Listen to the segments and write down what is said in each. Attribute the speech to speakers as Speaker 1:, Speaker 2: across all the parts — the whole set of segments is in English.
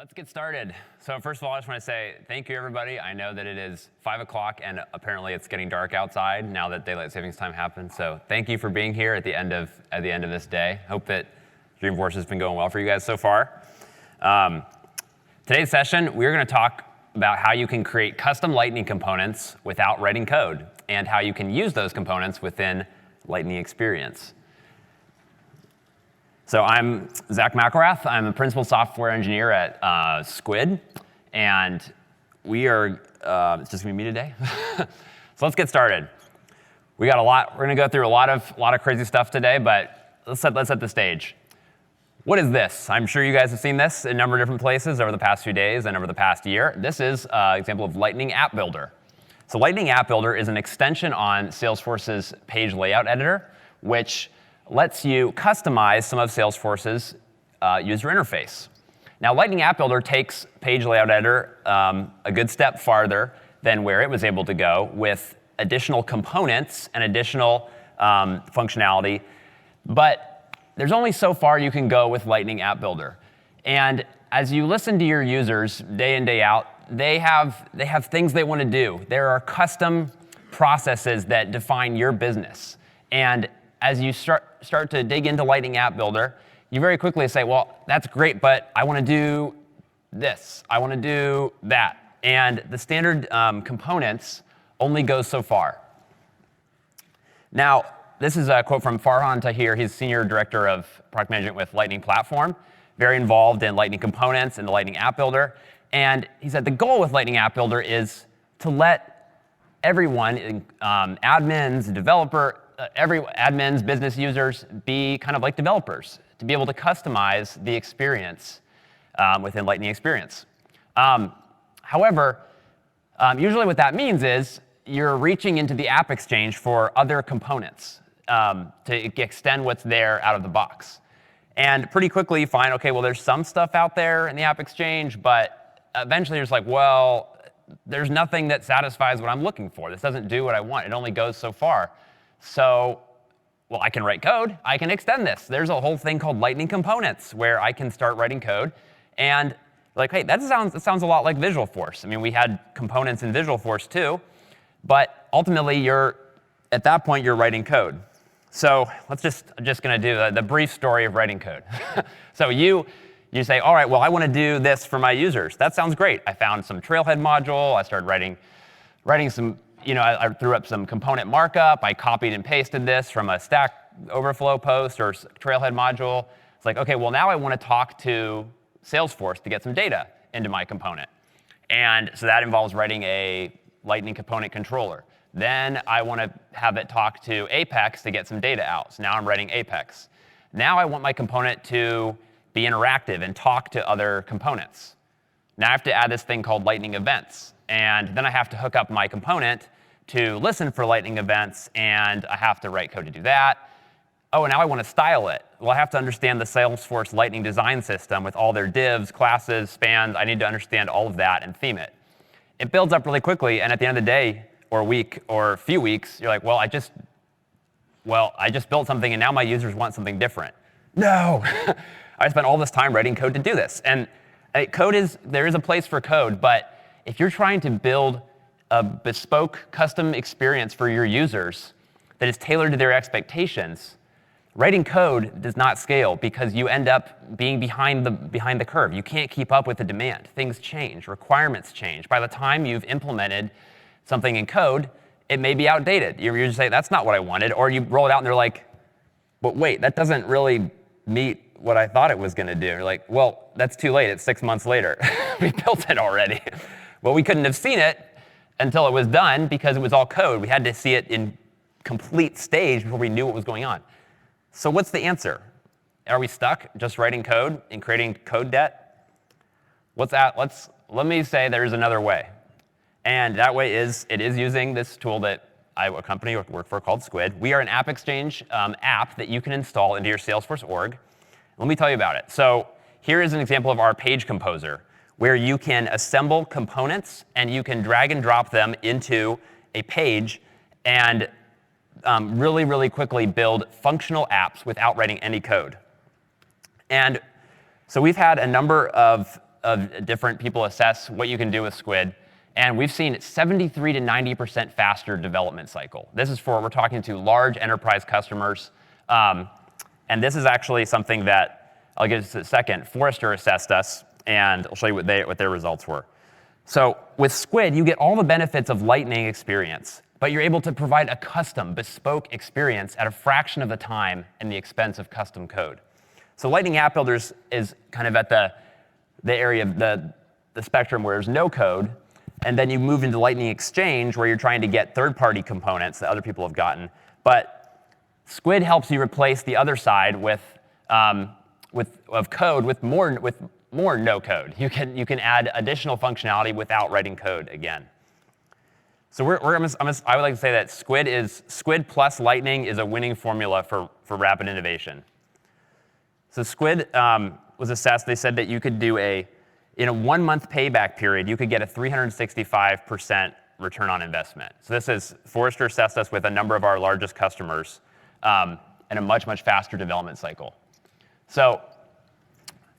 Speaker 1: Let's get started. So first of all, I just want to say thank you, everybody. I know that it is 5 o'clock, and apparently it's getting dark outside now that daylight savings time happened. So thank you for being here at the end of this day. Hope that Dreamforce has been going well for you guys so far. Today's session, we're going to talk about how you can create custom Lightning components without writing code, and how you can use those components within Lightning Experience. So I'm Zach McElrath. I'm a principal software engineer at Skuid, and we are, it's just gonna be me today. So let's get started. We got a lot, we're gonna go through a lot of crazy stuff today, but let's set the stage. What is this? I'm sure you guys have seen this in a number of different places over the past few days and over the past year. This is an example of Lightning App Builder. So Lightning App Builder is an extension on Salesforce's page layout editor, which lets you customize some of Salesforce's user interface. Now, Lightning App Builder takes Page Layout Editor a good step farther than where it was able to go with additional components and additional functionality. But there's only so far you can go with Lightning App Builder. And as you listen to your users day in, day out, they have things they want to do. There are custom processes that define your business. And as you start to dig into Lightning App Builder, you very quickly say, well, that's great, but I want to do this. I want to do that. And the standard components only go so far. Now, this is a quote from Farhan Tahir. He's Senior Director of Product Management with Lightning Platform, very involved in Lightning Components and the Lightning App Builder. And he said the goal with Lightning App Builder is to let everyone, admins, admins, business users, be kind of like developers, to be able to customize the experience within Lightning Experience. However, usually what that means is you're reaching into the App Exchange for other components to extend what's there out of the box. And pretty quickly you find, okay, well, there's some stuff out there in the App Exchange, but eventually you're just like, well, there's nothing that satisfies what I'm looking for. This doesn't do what I want. It only goes so far. So, well, I can write code. I can extend this. There's a whole thing called Lightning Components where I can start writing code. And like, hey, that sounds a lot like Visualforce. I mean, we had components in Visualforce too. But ultimately, at that point, you're writing code. So I'm just going to do the brief story of writing code. So you say, all right, well, I want to do this for my users. That sounds great. I found some Trailhead module. I started writing some. I threw up some component markup. I copied and pasted this from a Stack Overflow post or Trailhead module. It's like, OK, well, now I want to talk to Salesforce to get some data into my component. And so that involves writing a Lightning component controller. Then I want to have it talk to Apex to get some data out. So now I'm writing Apex. Now I want my component to be interactive and talk to other components. Now I have to add this thing called Lightning Events. And then I have to hook up my component to listen for Lightning events, and I have to write code to do that. Oh, and now I want to style it. Well, I have to understand the Salesforce Lightning design system with all their divs, classes, spans. I need to understand all of that and theme it. It builds up really quickly, and at the end of the day, or week, or a few weeks, you're like, well, I just built something, and now my users want something different. No! I spent all this time writing code to do this. And there is a place for code, but if you're trying to build a bespoke custom experience for your users that is tailored to their expectations, writing code does not scale because you end up being behind the curve. You can't keep up with the demand. Things change. Requirements change. By the time you've implemented something in code, it may be outdated. You just say, that's not what I wanted. Or you roll it out and they're like, but wait, that doesn't really meet what I thought it was going to do. You're like, well, that's too late. It's 6 months later. We built it already. Well, we couldn't have seen it until it was done because it was all code. We had to see it in complete stage before we knew what was going on. So what's the answer? Are we stuck just writing code and creating code debt? Let me say there's another way. And that way it is using this tool that a company I work for called Skuid. We are an App Exchange app that you can install into your Salesforce org. Let me tell you about it. So here is an example of our page composer, where you can assemble components and you can drag and drop them into a page and really, really quickly build functional apps without writing any code. And so we've had a number of of different people assess what you can do with Skuid. And we've seen 73 to 90% faster development cycle. This is we're talking to large enterprise customers. And this is actually something that, I'll get to in a second, Forrester assessed us, and I'll show you what their results were. So with Skuid, you get all the benefits of Lightning experience, but you're able to provide a custom, bespoke experience at a fraction of the time and the expense of custom code. So Lightning App Builders is kind of at the area of the spectrum where there's no code, and then you move into Lightning Exchange, where you're trying to get third-party components that other people have gotten. But Skuid helps you replace the other side of code with more no code. You can add additional functionality without writing code again. So I would like to say that Skuid plus Lightning is a winning formula for rapid innovation. So Skuid was assessed. They said that you could do in a 1-month payback period, you could get a 365% return on investment. So this is, Forrester assessed us with a number of our largest customers and a much, much faster development cycle. So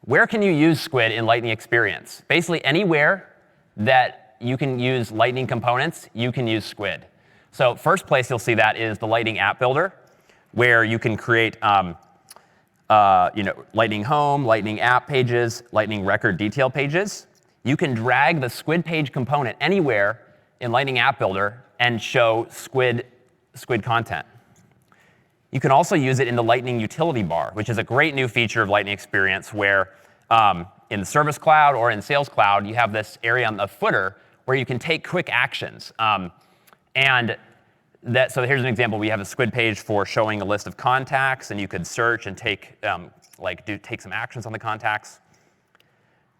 Speaker 1: where can you use Skuid in Lightning Experience? Basically anywhere that you can use Lightning components, you can use Skuid. So first place you'll see that is the Lightning App Builder, where you can create Lightning Home, Lightning App pages, Lightning Record Detail pages. You can drag the Skuid page component anywhere in Lightning App Builder and show Skuid content. You can also use it in the Lightning Utility Bar, which is a great new feature of Lightning Experience where in the Service Cloud or in Sales Cloud, you have this area on the footer where you can take quick actions. So here's an example. We have a Skuid page for showing a list of contacts, and you could search and take some actions on the contacts.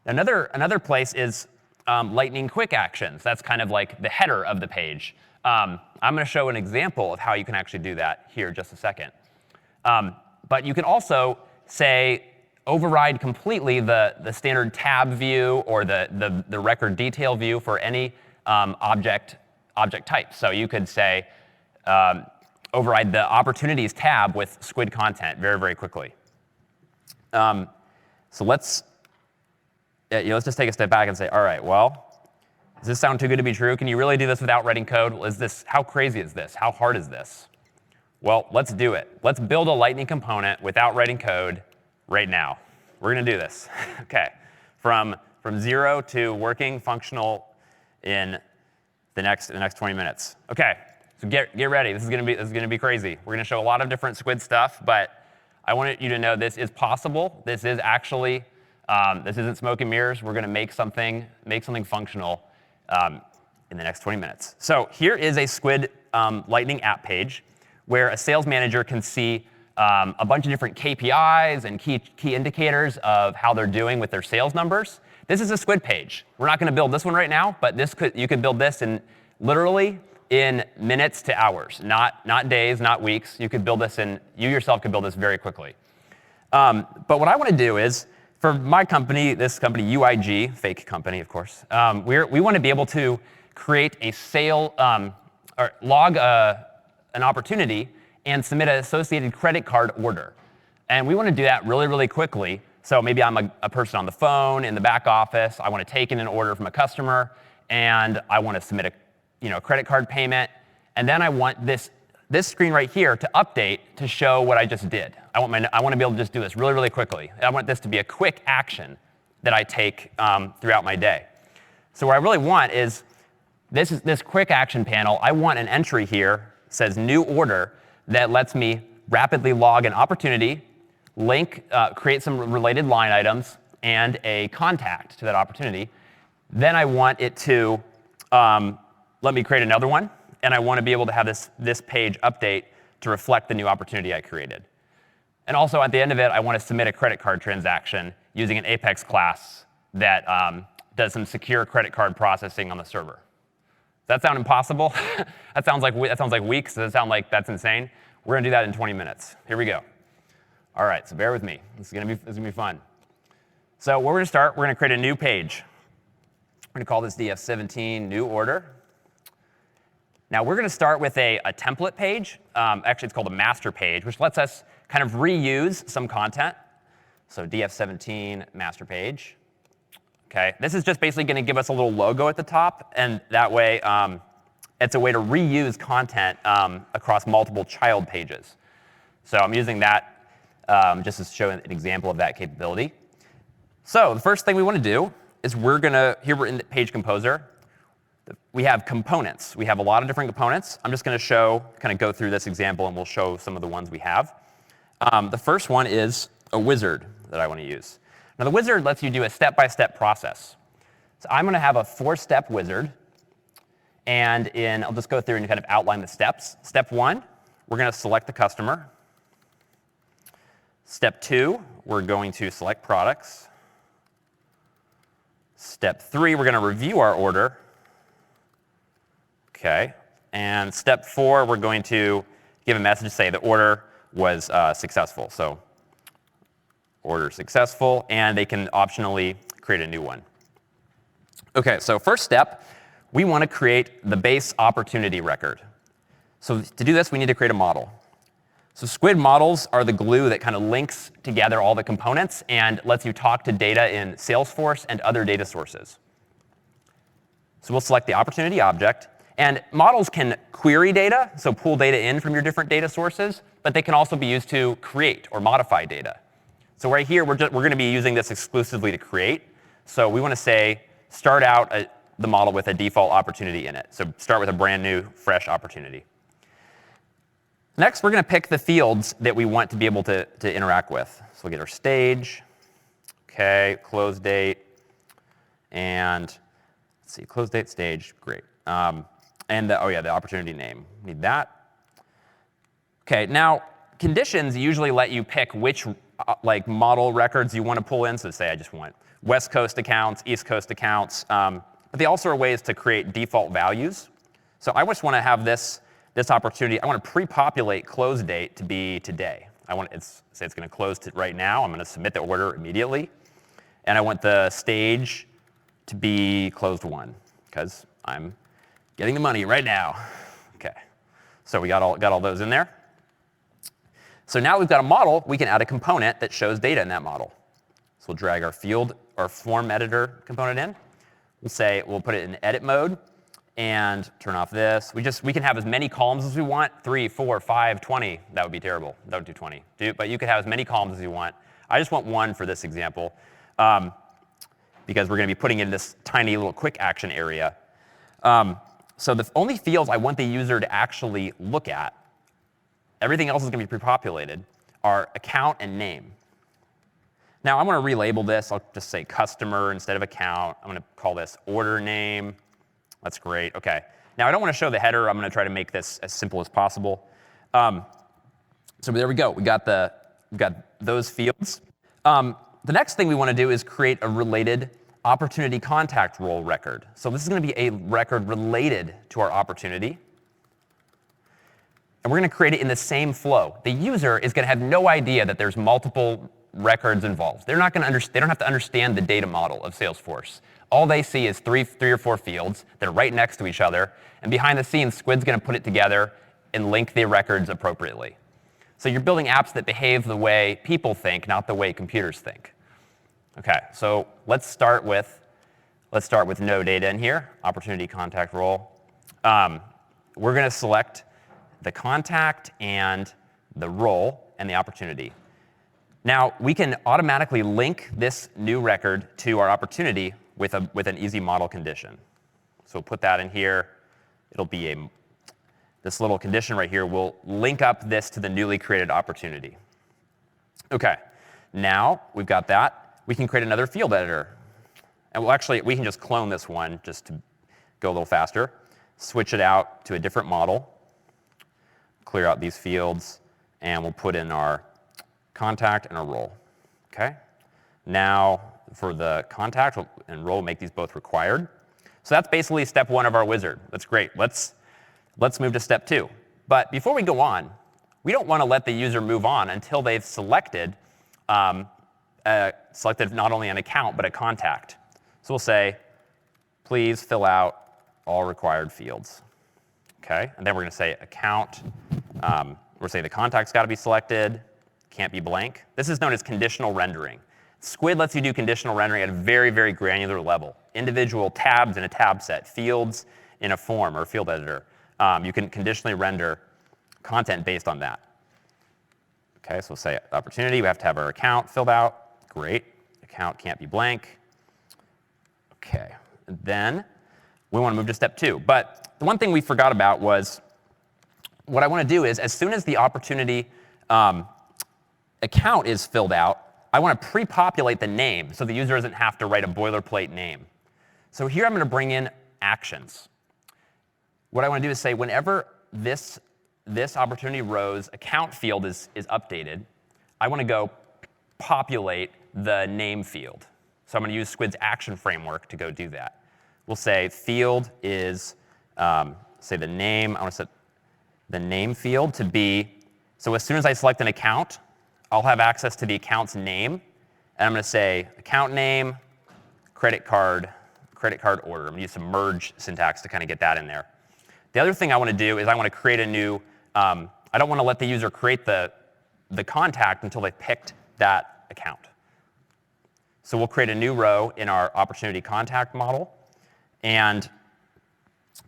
Speaker 1: Another place is Lightning Quick Actions. That's kind of like the header of the page. I'm going to show an example of how you can actually do that here in just a second. But you can also say override completely the standard tab view or the record detail view for any object type. So you could say override the Opportunities tab with Skuid content very, very quickly. So let's just take a step back and say, all right, well, does this sound too good to be true? Can you really do this without writing code? How crazy is this? How hard is this? Well, let's do it. Let's build a Lightning component without writing code right now. We're going to do this. OK, from 0 to working functional in the next 20 minutes. OK. So get ready. This is going to be crazy. We're going to show a lot of different Skuid stuff, but I want you to know this is possible. This is actually this isn't smoke and mirrors. We're going to make something functional in the next 20 minutes. So here is a Skuid Lightning app page where a sales manager can see a bunch of different KPIs and key indicators of how they're doing with their sales numbers. This is a Skuid page. We're not going to build this one right now, but you could build this literally in minutes to hours, not days, not weeks. You yourself could build this very quickly. But what I want to do is, for my company, this company, UIG, fake company, of course, we want to be able to create a sale, or log an opportunity and submit an associated credit card order. And we want to do that really, really quickly. So maybe I'm a person on the phone in the back office. I want to take in an order from a customer, and I want to submit a credit card payment. And then I want this screen right here to update to show what I just did. I want to be able to just do this really, really quickly. I want this to be a quick action that I take throughout my day. So what I really want is this quick action panel. I want an entry here that says new order that lets me rapidly log an opportunity, create some related line items, and a contact to that opportunity. Then I want it to let me create another one, and I want to be able to have this page update to reflect the new opportunity I created. And also, at the end of it, I want to submit a credit card transaction using an Apex class that does some secure credit card processing on the server. Does that sound impossible? That sounds like weeks. Does it sound like that's insane? We're going to do that in 20 minutes. Here we go. All right, so bear with me. This is going to be fun. So where we're going to start, we're going to create a new page. We're going to call this DF17 new order. Now we're going to start with a template page. Actually, it's called a master page, which lets us kind of reuse some content. So DF17 master page. Okay, this is just basically going to give us a little logo at the top, and that way it's a way to reuse content across multiple child pages. So I'm using that just to show an example of that capability. So the first thing we want to do is here we're in the Page Composer. We have components. We have a lot of different components. I'm just going to kind of go through this example, and we'll show some of the ones we have. The first one is a wizard that I want to use. Now, the wizard lets you do a step-by-step process. So I'm going to have a 4-step wizard. And I'll just go through and kind of outline the steps. Step 1, we're going to select the customer. Step 2, we're going to select products. Step 3, we're going to review our order. OK. And step 4, we're going to give a message to say the order was successful. So order successful, and they can optionally create a new one. OK, so first step, we want to create the base opportunity record. So to do this, we need to create a model. So Skuid models are the glue that kind of links together all the components and lets you talk to data in Salesforce and other data sources. So we'll select the opportunity object. And models can query data, so pull data in from your different data sources, but they can also be used to create or modify data. So right here, we're going to be using this exclusively to create. So we want to say, start out the model with a default opportunity in it. So start with a brand new, fresh opportunity. Next, we're going to pick the fields that we want to be able to interact with. So we'll get our stage, OK, close date, and let's see, close date, stage, great. And the opportunity name. Need that. OK, now conditions usually let you pick which model records you want to pull in. So say I just want West Coast accounts, East Coast accounts. But they also are ways to create default values. So I just want to have this opportunity. I want to pre-populate close date to be today. Say it's going to close right now. I'm going to submit the order immediately. And I want the stage to be closed 1, because I'm getting the money right now. OK, so we got all those in there. So now we've got a model. We can add a component that shows data in that model. So we'll drag our form editor component in. We'll put it in edit mode and turn off this. We can have as many columns as we want, 3, 4, 5, 20. That would be terrible. Don't do 20. But you could have as many columns as you want. I just want 1 for this example, because we're going to be putting in this tiny little quick action area. So the only fields I want the user to actually look at, everything else is going to be pre-populated, are account and name. Now, I'm going to relabel this. I'll just say customer instead of account. I'm going to call this order name. That's great. OK. Now, I don't want to show the header. I'm going to try to make this as simple as possible. So there we go. We got those fields. The next thing we want to do is create a related opportunity contact role record. So this is going to be a record related to our opportunity. And we're going to create it in the same flow. The user is going to have no idea that there's multiple records involved. They don't have to understand the data model of Salesforce. All they see is three or four fields that are right next to each other. And behind the scenes, Squid's going to put it together and link the records appropriately. So you're building apps that behave the way people think, not the way computers think. OK, so let's start with no data in here, opportunity contact role. We're going to select the contact and the role and the opportunity. Now, we can automatically link this new record to our opportunity with an easy model condition. So we'll put that in here. It'll be this little condition right here will link up this to the newly created opportunity. OK, now we've got that. We can create another field editor. And we can just clone this one just to go a little faster. Switch it out to a different model. Clear out these fields. And we'll put in our contact and a role. OK? Now, for the contact and role, make these both required. So that's basically step 1 of our wizard. That's great. Let's move to step 2. But before we go on, we don't want to let the user move on until they've selected not only an account, but a contact. So we'll say, please fill out all required fields. OK? And then we're going to say account. We'll say the contact's got to be selected. Can't be blank. This is known as conditional rendering. Skuid lets you do conditional rendering at a very, very granular level. Individual tabs in a tab set, fields in a form or field editor. You can conditionally render content based on that. Okay, so we'll say opportunity. We have to have our account filled out. Great. Account can't be blank. Okay. And then we want to move to step 2. But the one thing we forgot about was what I want to do is as soon as the opportunity account is filled out, I want to pre-populate the name so the user doesn't have to write a boilerplate name. So here I'm going to bring in actions. What I want to do is say whenever this opportunity row's account field is updated, I want to go populate the name field. So I'm going to use Squid's action framework to go do that. We'll say field is, say the name. I want to set the name field to be, so as soon as I select an account, I'll have access to the account's name. And I'm going to say account name, credit card order. I'm going to use some merge syntax to kind of get that in there. The other thing I want to do is I want to create a new, I don't want to let the user create the contact until they've picked that account. So we'll create a new row in our opportunity contact model. And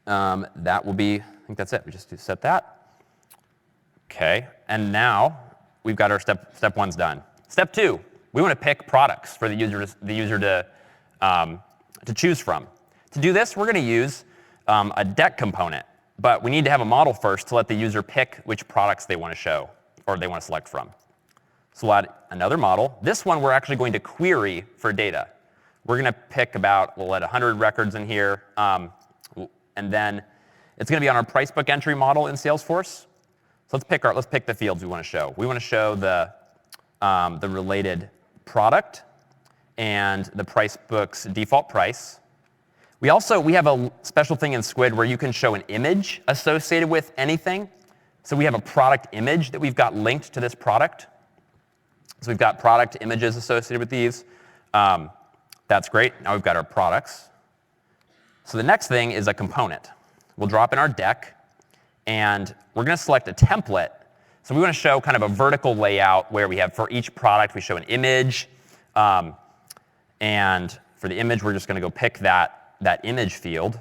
Speaker 1: that will be, I think that's it. We just set that. OK. And now we've got our step 1's done. Step 2, we want to pick products for the user to choose from. To do this, we're going to use a deck component. But we need to have a model first to let the user pick which products they want to show or they want to select from. So we'll add another model. This one we're actually going to query for data. We're going to pick about, we'll let 100 records in here. And then it's going to be on our price book entry model in Salesforce. So let's pick the fields we want to show. We want to show the related product and the price book's default price. We have a special thing in Skuid where you can show an image associated with anything. So we have a product image that we've got linked to this product. So we've got product images associated with these. That's great. Now we've got our products. So the next thing is a component. We'll drop in our deck. And we're going to select a template. So we want to show kind of a vertical layout where we have for each product, we show an image. And for the image, we're just going to go pick that image field.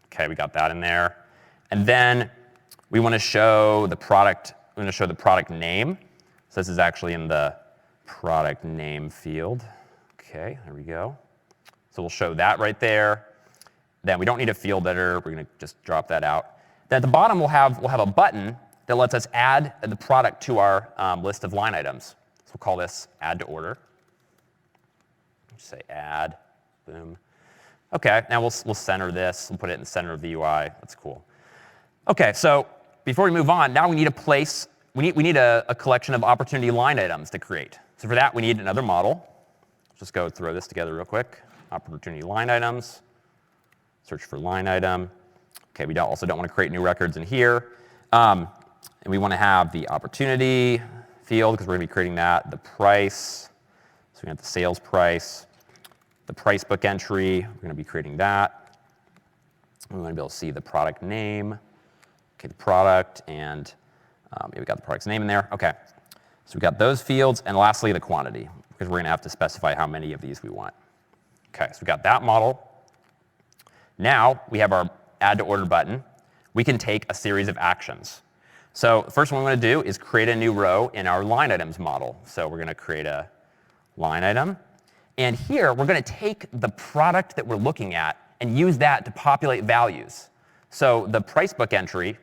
Speaker 1: OK, we got that in there. And then we want to show the product. We want to show the product name. So this is actually in the product name field. OK, there we go. So we'll show that right there. Then we don't need a field editor. We're going to just drop that out. Then at the bottom, we'll have a button that lets us add the product to our list of line items. So we'll call this add to order. Just say add, boom. OK, now we'll center this. We'll put it in the center of the UI. That's cool. OK, so before we move on, now we need a place. We need a collection of opportunity line items to create. So for that, we need another model. Let's just go throw this together real quick. Opportunity line items. Search for line item. OK, we also don't want to create new records in here. And we want to have the opportunity field, because we're going to be creating that, the price. So we have the sales price, the price book entry. We're going to be creating that. We want to be able to see the product name, OK, the product, and we got the product's name in there. OK, so we got those fields. And lastly, the quantity, because we're going to have to specify how many of these we want. OK, so we got that model. Now we have our add to order button. We can take a series of actions. So the first one we want to do is create a new row in our line items model. So we're going to create a line item. And here we're going to take the product that we're looking at and use that to populate values. So the price book entry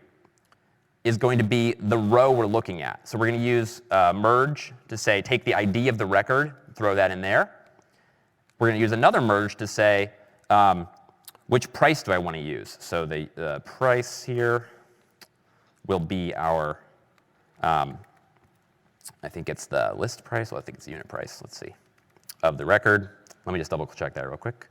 Speaker 1: is going to be the row we're looking at. So we're going to use merge to say take the ID of the record, throw that in there. We're going to use another merge to say which price do I want to use? So the price here will be our, I think it's the list price. Well, I think it's the unit price. Let's see, of the record. Let me just double check that real quick.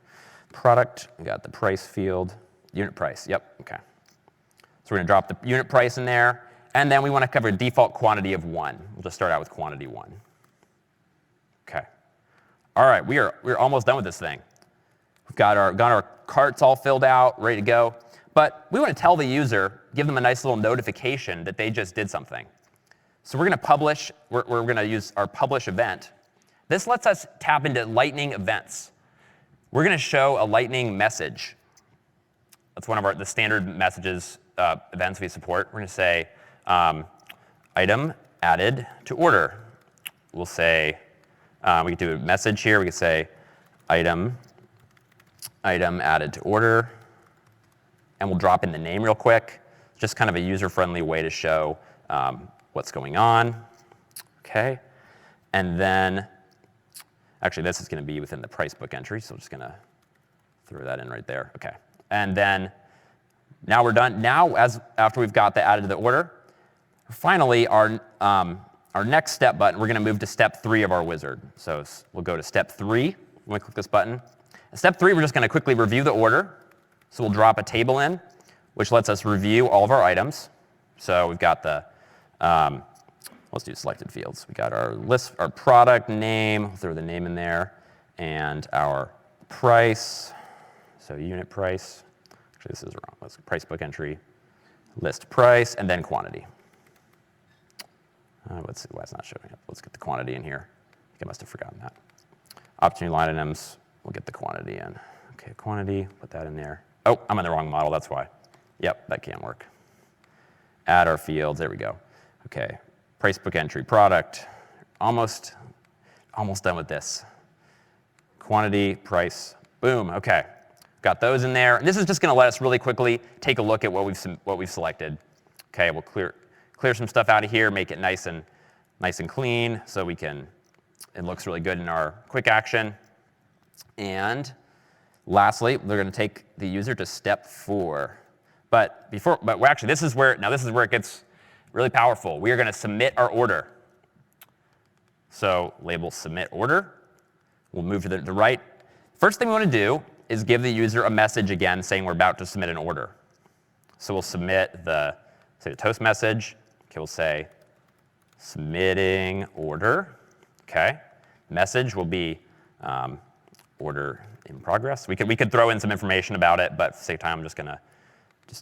Speaker 1: Product, we got the price field, unit price. Yep, OK. So we're going to drop the unit price in there. And then we want to cover a default quantity of 1. We'll just start out with quantity 1. OK. All right, we're almost done with this thing. We've got our carts all filled out, ready to go. But we want to tell the user, give them a nice little notification that they just did something. So we're going to publish. We're going to use our publish event This lets us tap into Lightning events. We're going to show a Lightning message. That's one of the standard messages events we support. We're going to say item added to order. We'll say, we could do a message here. We could say item added to order. And we'll drop in the name real quick. Just kind of a user-friendly way to show what's going on. OK. And then, actually, this is going to be within the price book entry. So I'm just going to throw that in right there. OK. And then now we're done. Now, after we've got that added to the order, finally, our next step button, we're going to move to step 3 of our wizard. So we'll go to step 3 when we click this button. In step 3, we're just going to quickly review the order. So we'll drop a table in, which lets us review all of our items. So we've got the, let's do selected fields. We got our list, our product name, we'll throw the name in there, and our price. So unit price. Actually, this is wrong. Let's price book entry, list price, and then quantity. Let's see why it's not showing up. Let's get the quantity in here. I think I must have forgotten that. Opportunity line items, we'll get the quantity in. OK, quantity, put that in there. Oh, I'm in the wrong model, that's why. Yep, that can't work. Add our fields, there we go. OK, price book entry, product, almost done with this. Quantity, price, boom, OK. Got those in there. And this is just going to let us really quickly take a look at what we've selected. OK, we'll clear some stuff out of here, make it nice and clean, so it looks really good in our quick action. And lastly, we're going to take the user to step 4. But actually, this is where it gets really powerful. We are going to submit our order. So label submit order. We'll move to the right. First thing we want to do is give the user a message again saying we're about to submit an order. So we'll submit the toast message. OK, we'll say submitting order. OK. Message will be order in progress. We could throw in some information about it, but for the sake of time, I'm just going to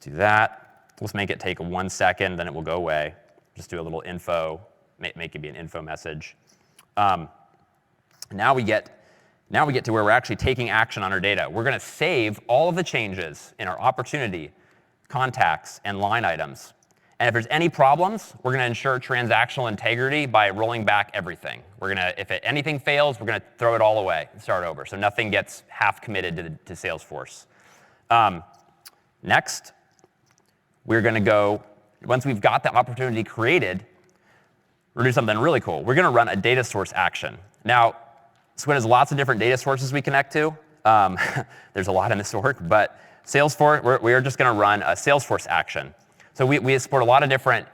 Speaker 1: do that. Let's make it take 1 second, then it will go away. Just do a little info, make it be an info message. Now we get to where we're actually taking action on our data. We're going to save all of the changes in our opportunity, contacts, and line items. And if there's any problems, we're going to ensure transactional integrity by rolling back everything. If anything fails, we're going to throw it all away and start over. So nothing gets half committed to Salesforce. Next, we're going to go, once we've got the opportunity created, we're going to do something really cool. We're going to run a data source action. Now, Skuid has lots of different data sources we connect to. There's a lot in this org, but Salesforce, we're just going to run a Salesforce action. So we support a lot of different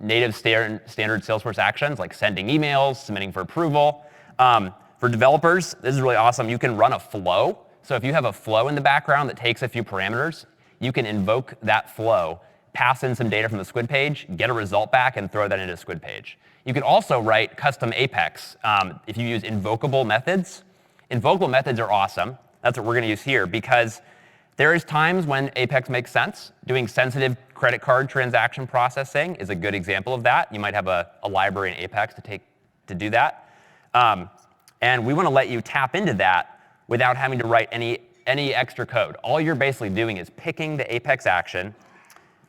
Speaker 1: native standard Salesforce actions, like sending emails, submitting for approval. For developers, this is really awesome. You can run a flow. So if you have a flow in the background that takes a few parameters, you can invoke that flow, pass in some data from the Skuid page, get a result back, and throw that into the Skuid page. You can also write custom Apex if you use invocable methods. Invocable methods are awesome. That's what we're going to use here, because there is times when Apex makes sense. Doing sensitive credit card transaction processing is a good example of that. You might have a library in Apex to do that. And we want to let you tap into that without having to write any extra code. All you're basically doing is picking the Apex action,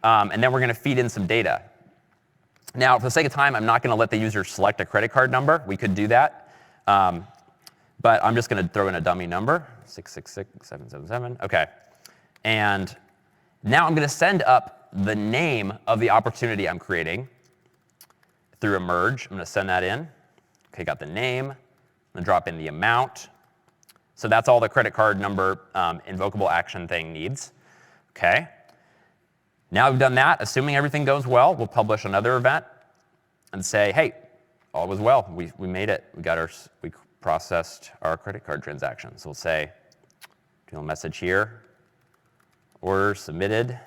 Speaker 1: and then we're going to feed in some data. Now, for the sake of time, I'm not going to let the user select a credit card number. We could do that. But I'm just going to throw in a dummy number, 666-777. OK. And now I'm going to send up the name of the opportunity I'm creating through a merge. I'm going to send that in. OK, got the name. I'm going to drop in the amount. So that's all the credit card number invocable action thing needs. OK. Now we've done that. Assuming everything goes well, we'll publish another event and say, hey, all was well. We made it. We processed our credit card transaction. So we'll say, do a message here. Order submitted.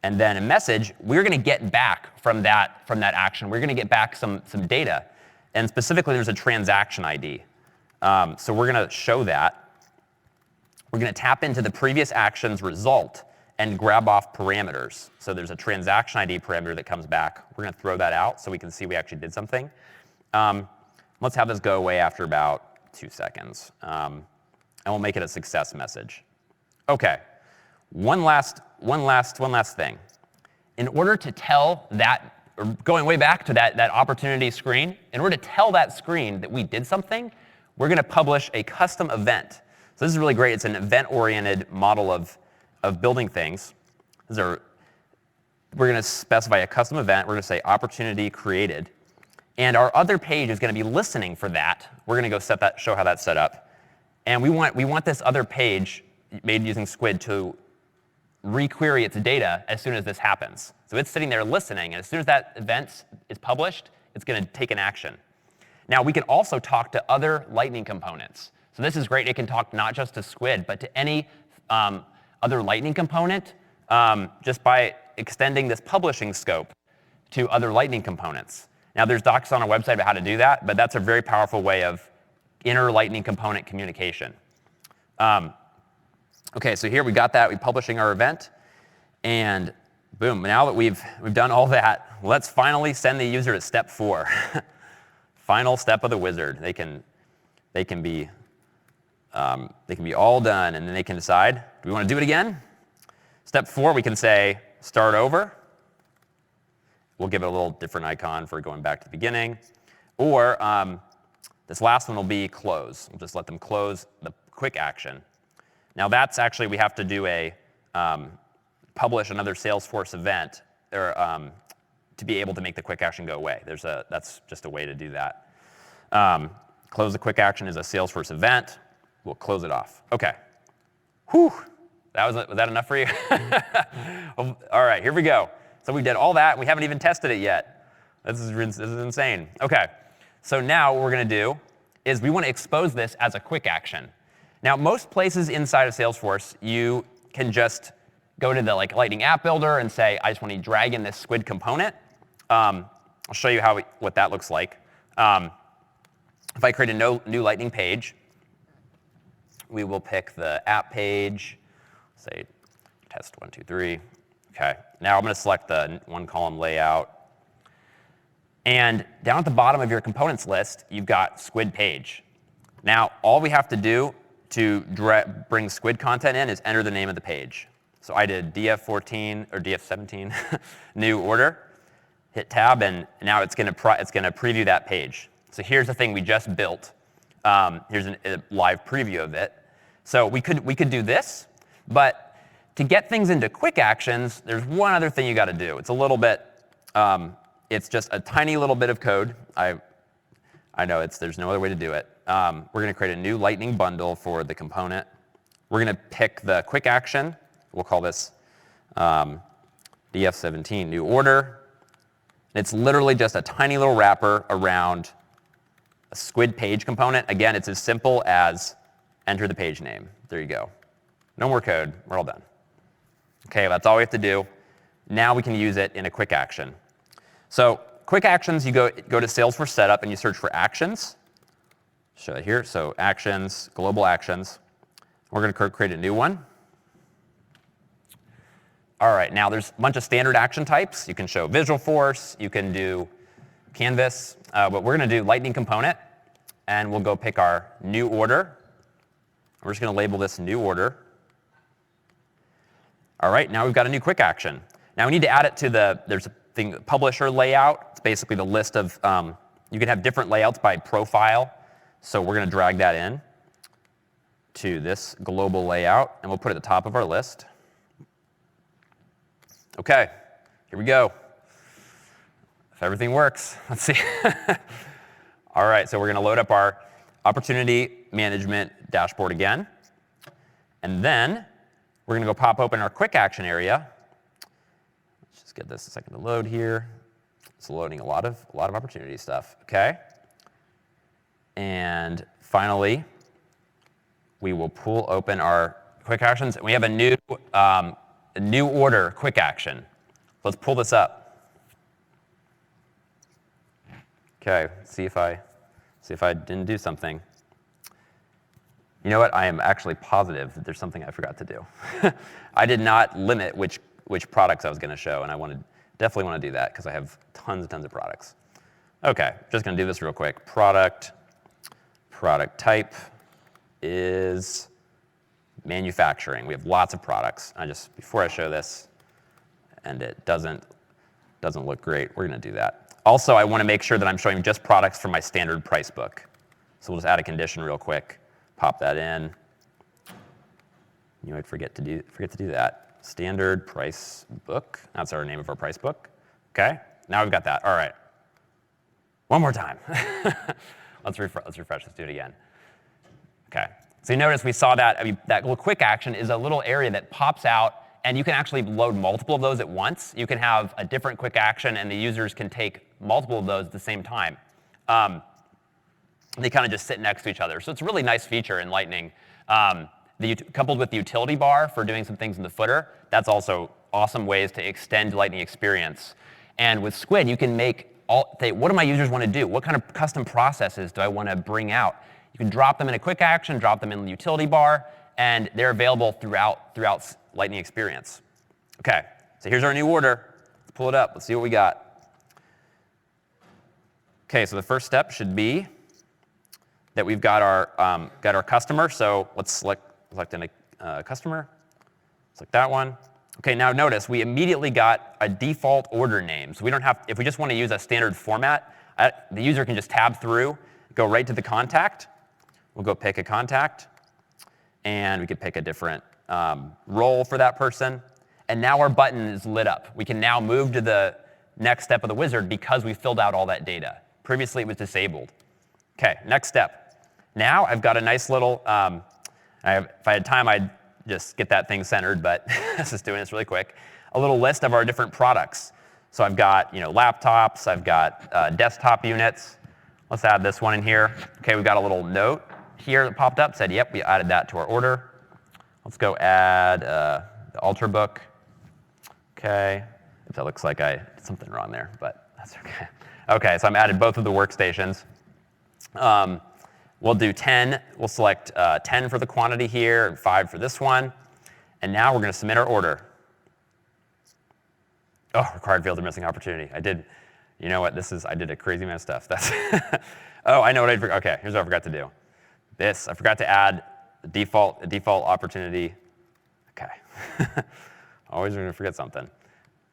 Speaker 1: And then a message, we're going to get back from that action. We're going to get back some data. And specifically, there's a transaction ID. So we're going to show that. We're going to tap into the previous action's result and grab off parameters. So there's a transaction ID parameter that comes back. We're going to throw that out so we can see we actually did something. Let's have this go away after about 2 seconds. And we'll make it a success message. OK, one last thing. In order to tell that, or going way back to that opportunity screen, in order to tell that screen that we did something, we're going to publish a custom event. So this is really great. It's an event-oriented model of building things. We're going to specify a custom event. We're going to say opportunity created. And our other page is going to be listening for that. We're going to go show how that's set up. And we want this other page made using Skuid to requery its data as soon as this happens. So it's sitting there listening, and as soon as that event is published, it's going to take an action. Now, we can also talk to other Lightning components. So this is great. It can talk not just to Skuid, but to any other Lightning component just by extending this publishing scope to other Lightning components. Now, there's docs on our website about how to do that, but that's a very powerful way of inner Lightning component communication. OK, so here we got that. We're publishing our event. And boom, now that we've done all that, let's finally send the user to step 4. Final step of the wizard. They can be all done, and then they can decide, do we want to do it again? Step 4, we can say start over. We'll give it a little different icon for going back to the beginning. Or this last one will be close. We'll just let them close the quick action. Now that's actually, we have to do a publish another Salesforce event to be able to make the quick action go away. That's just a way to do that. Close the quick action is a Salesforce event. We'll close it off. OK. Whew. Was that enough for you? All right, here we go. So we did all that. We haven't even tested it yet. This is insane. OK. So now what we're going to do is we want to expose this as a quick action. Now, most places inside of Salesforce, you can just go to the Lightning App Builder and say, I just want to drag in this Skuid component. I'll show you what that looks like. If I create a new Lightning page, we will pick the app page, say test 1, 2, 3. OK. Now I'm going to select the one-column layout. And down at the bottom of your components list, you've got Skuid page. Now, all we have to do to bring Skuid content in is enter the name of the page. So I did df14 or df17 new order, hit tab, and now it's going to preview that page. So here's the thing we just built. Here's a live preview of it. So we could do this, but to get things into quick actions, there's one other thing you got to do. It's a little bit. It's just a tiny little bit of code. I know there's no other way to do it. We're going to create a new Lightning bundle for the component. We're going to pick the quick action. We'll call this df17 new order. It's literally just a tiny little wrapper around a Skuid page component. Again, it's as simple as enter the page name. There you go. No more code. We're all done. OK, that's all we have to do. Now we can use it in a quick action. So quick actions, you go to Salesforce Setup, and you search for actions. Show it here. So actions, global actions. We're going to create a new one. All right, now there's a bunch of standard action types. You can show Visualforce. You can do Canvas. But we're going to do Lightning component. And we'll go pick our new order. We're just going to label this new order. All right, now we've got a new quick action. Now we need to add it to there's a thing, publisher layout. It's basically the list of, you can have different layouts by profile. So we're going to drag that in to this global layout, and we'll put it at the top of our list. OK, here we go. If everything works, let's see. All right, so we're going to load up our opportunity management dashboard again. And then we're going to go pop open our quick action area. Let's just get this a second to load here. It's loading a lot of opportunity stuff. OK. And finally, we will pull open our quick actions. And we have a new order quick action. Let's pull this up. OK, see if I didn't do something. You know what? I am actually positive that there's something I forgot to do. I did not limit which products I was going to show, and I definitely want to do that because I have tons and tons of products. Okay, just going to do this real quick. Product type is manufacturing. We have lots of products. Before I show this, and it doesn't look great, we're going to do that. Also, I want to make sure that I'm showing just products from my standard price book. So we'll just add a condition real quick, pop that in. You might forget to do that. Standard price book. That's our name of our price book. Okay, now we've got that. All right. One more time. Let's refresh. Let's do it again. Okay. So you notice we saw that. That little quick action is a little area that pops out, and you can actually load multiple of those at once. You can have a different quick action, and the users can take multiple of those at the same time. They kind of just sit next to each other. So it's a really nice feature in Lightning. Coupled with the utility bar for doing some things in the footer, that's also awesome ways to extend Lightning experience. And with Skuid, you can make what do my users want to do? What kind of custom processes do I want to bring out? You can drop them in a quick action, drop them in the utility bar, and they're available throughout Lightning experience. Okay, so here's our new order. Let's pull it up. Let's see what we got. Okay, so the first step should be that we've got our customer. So let's select a customer. Select that one. Okay, now notice we immediately got a default order name. So we don't have, if we just want to use a standard format, the user can just tab through, go right to the contact. We'll go pick a contact, and we could pick a different role for that person. And now our button is lit up. We can now move to the next step of the wizard because we filled out all that data. Previously, it was disabled. Okay, next step. Now I've got a nice little, if I had time, I'd just get that thing centered, but this is doing this really quick. A little list of our different products. So I've got laptops, I've got desktop units. Let's add this one in here. Okay, we've got a little note here that popped up, said, yep, we added that to our order. Let's go add the Ultrabook. Okay, that looks like I did something wrong there, but that's okay. Okay, so I'm added both of the workstations. We'll do 10. We'll select 10 for the quantity here and 5 for this one. And now we're going to submit our order. Oh, required field or missing opportunity. You know what? I did a crazy amount of stuff. Oh, I know what I forgot. Okay, here's what I forgot to do. I forgot to add a default opportunity. Okay. Always going to forget something.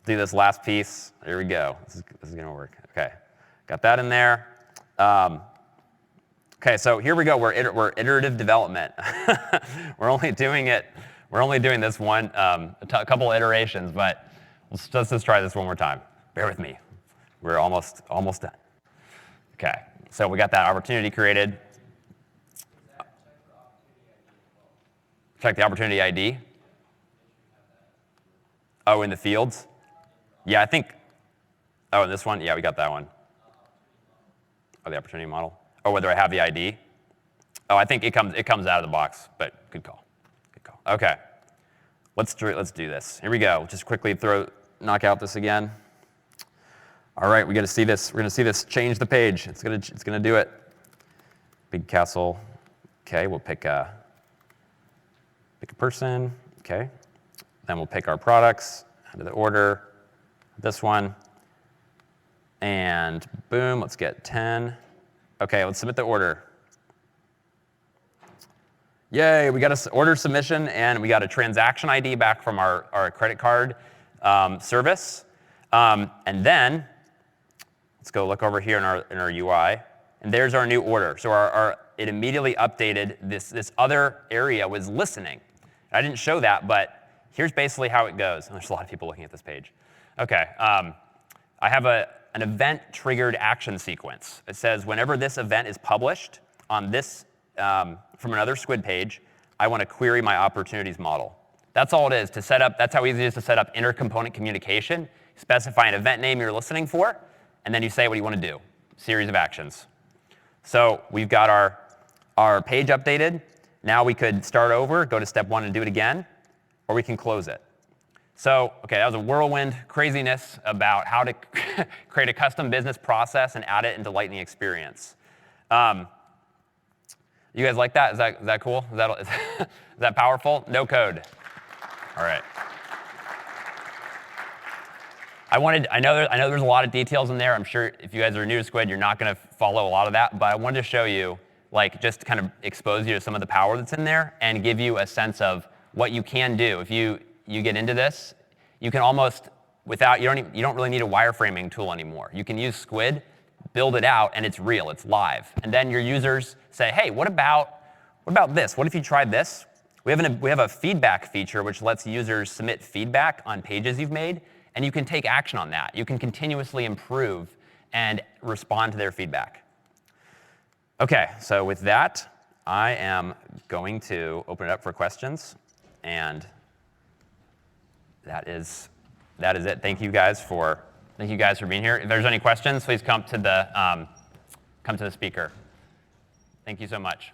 Speaker 1: Do this last piece. There we go. This is going to work. Okay, got that in there. Okay, so here we go. We're iterative development. We're only doing this one, a couple iterations, but let's just try this one more time. Bear with me. We're almost done. Okay, so we got that opportunity created. Check the opportunity ID. Oh, in the fields? Yeah, I think. Oh, in this one? Yeah, we got that one. Oh, the opportunity model. Or whether I have the ID. Oh, I think it comes out of the box, but good call. Good call. Okay, let's do this. Here we go. Just quickly knock out this again. All right, we got to see this. We're going to see this change the page. It's gonna do it. Big castle. Okay, we'll pick a person. Okay, then we'll pick our products out of the order. This one, and boom. Let's get 10. Okay, let's submit the order. Yay, we got an order submission, and we got a transaction ID back from our credit card service. And then, let's go look over here in our UI, and there's our new order. So it immediately updated this other area was listening. I didn't show that, but here's basically how it goes. And there's a lot of people looking at this page. Okay, I have an event-triggered action sequence. It says whenever this event is published on this from another Skuid page, I want to query my opportunities model. That's all it is to set up. That's how easy it is to set up inter-component communication. Specify an event name you're listening for, and then you say what you want to do. Series of actions. So we've got our page updated. Now we could start over, go to step 1 and do it again, or we can close it. So, okay, that was a whirlwind craziness about how to create a custom business process and add it into Lightning experience. You guys like that? Is that cool? Is that powerful? No code. All right. I know there's a lot of details in there. I'm sure if you guys are new to Skuid, you're not going to follow a lot of that. But I wanted to show you, like, just kind of expose you to some of the power that's in there and give you a sense of what you can do. If you get into this, you can almost, you don't really need a wireframing tool anymore. You can use Skuid, build it out, and it's real, it's live. And then your users say, hey, what about this? What if you tried this? We have a feedback feature which lets users submit feedback on pages you've made, and you can take action on that. You can continuously improve and respond to their feedback. OK, so with that, I am going to open it up for questions. And that is it. Thank you guys for being here. If there's any questions, please come to the speaker. Thank you so much.